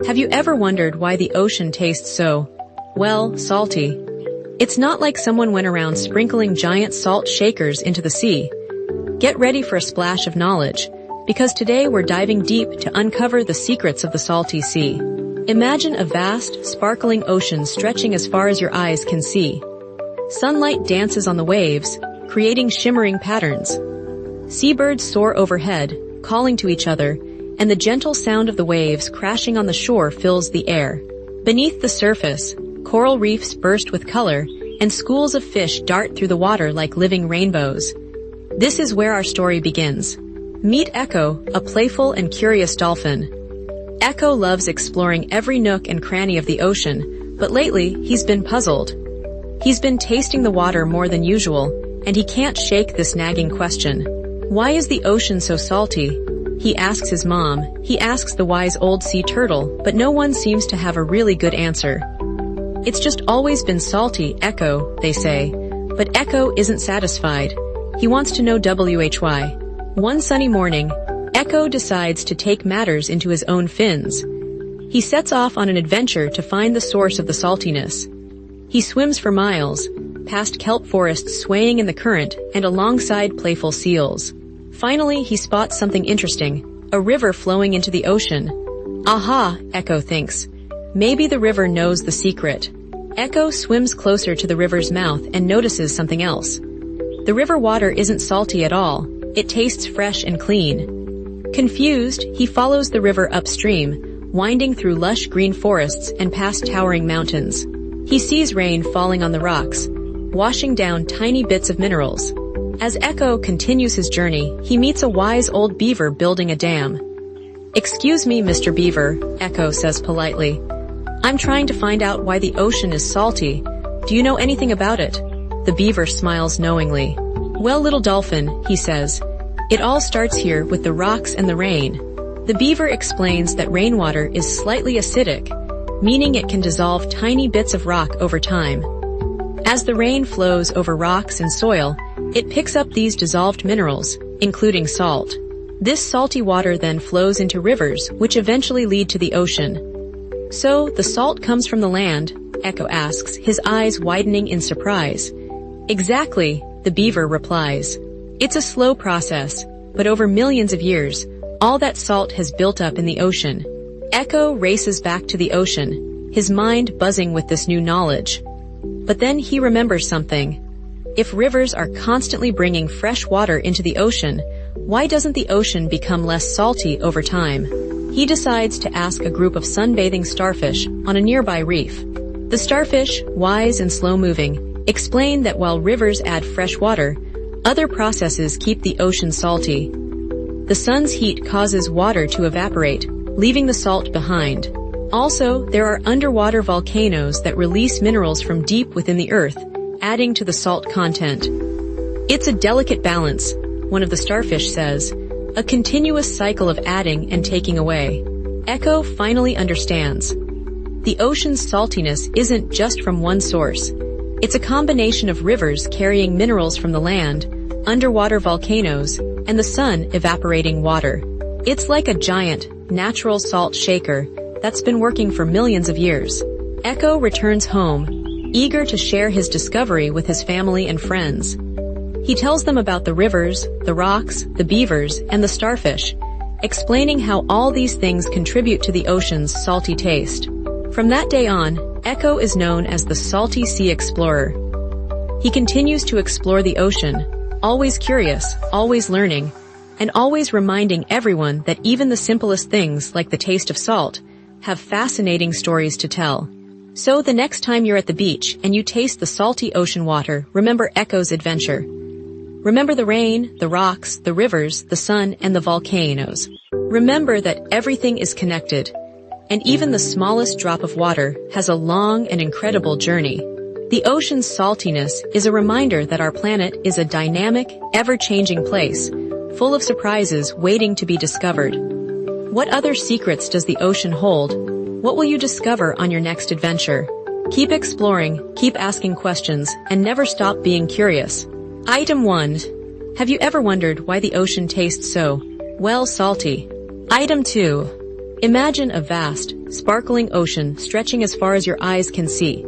Have you ever wondered why the ocean tastes so, well, salty? It's not like someone went around sprinkling giant salt shakers into the sea. Get ready for a splash of knowledge, because today we're diving deep to uncover the secrets of the salty sea. Imagine a vast, sparkling ocean stretching as far as your eyes can see. Sunlight dances on the waves, creating shimmering patterns. Seabirds soar overhead, calling to each other, and the gentle sound of the waves crashing on the shore fills the air. Beneath the surface, coral reefs burst with color, and schools of fish dart through the water like living rainbows. This is where our story begins. Meet Echo, a playful and curious dolphin. Echo loves exploring every nook and cranny of the ocean, but lately he's been puzzled. He's been tasting the water more than usual, and he can't shake this nagging question. Why is the ocean so salty? He asks his mom, he asks the wise old sea turtle, but no one seems to have a really good answer. It's just always been salty, Echo, they say. But Echo isn't satisfied. He wants to know why. One sunny morning, Echo decides to take matters into his own fins. He sets off on an adventure to find the source of the saltiness. He swims for miles, past kelp forests swaying in the current and alongside playful seals. Finally, he spots something interesting, a river flowing into the ocean. Aha, Echo thinks. Maybe the river knows the secret. Echo swims closer to the river's mouth and notices something else. The river water isn't salty at all. It tastes fresh and clean. Confused, he follows the river upstream, winding through lush green forests and past towering mountains. He sees rain falling on the rocks, washing down tiny bits of minerals. As Echo continues his journey, he meets a wise old beaver building a dam. "Excuse me, Mr. Beaver," Echo says politely. "I'm trying to find out why the ocean is salty. Do you know anything about it?" The beaver smiles knowingly. "Well, little dolphin," he says, "it all starts here with the rocks and the rain." The beaver explains that rainwater is slightly acidic, meaning it can dissolve tiny bits of rock over time. As the rain flows over rocks and soil, it picks up these dissolved minerals, including salt. This salty water then flows into rivers, which eventually lead to the ocean. "So, the salt comes from the land?" Echo asks, his eyes widening in surprise. "Exactly," the beaver replies. "It's a slow process, but over millions of years, all that salt has built up in the ocean." Echo races back to the ocean, his mind buzzing with this new knowledge. But then he remembers something. If rivers are constantly bringing fresh water into the ocean, why doesn't the ocean become less salty over time? He decides to ask a group of sunbathing starfish on a nearby reef. The starfish, wise and slow-moving, explain that while rivers add fresh water, other processes keep the ocean salty. The sun's heat causes water to evaporate, leaving the salt behind. Also, there are underwater volcanoes that release minerals from deep within the earth, adding to the salt content. "It's a delicate balance," one of the starfish says, "a continuous cycle of adding and taking away." Echo finally understands. The ocean's saltiness isn't just from one source. It's a combination of rivers carrying minerals from the land, underwater volcanoes, and the sun evaporating water. It's like a giant, natural salt shaker that's been working for millions of years. Echo returns home, eager to share his discovery with his family and friends. He tells them about the rivers, the rocks, the beavers, and the starfish, explaining how all these things contribute to the ocean's salty taste. From that day on, Echo is known as the Salty Sea Explorer. He continues to explore the ocean, always curious, always learning, and always reminding everyone that even the simplest things like the taste of salt have fascinating stories to tell. So the next time you're at the beach and you taste the salty ocean water, remember Echo's adventure. Remember the rain, the rocks, the rivers, the sun, and the volcanoes. Remember that everything is connected, and even the smallest drop of water has a long and incredible journey. The ocean's saltiness is a reminder that our planet is a dynamic, ever-changing place, full of surprises waiting to be discovered. What other secrets does the ocean hold? What will you discover on your next adventure? Keep exploring, keep asking questions, and never stop being curious. Item 1. Have you ever wondered why the ocean tastes so, well, salty? Item 2. Imagine a vast, sparkling ocean stretching as far as your eyes can see.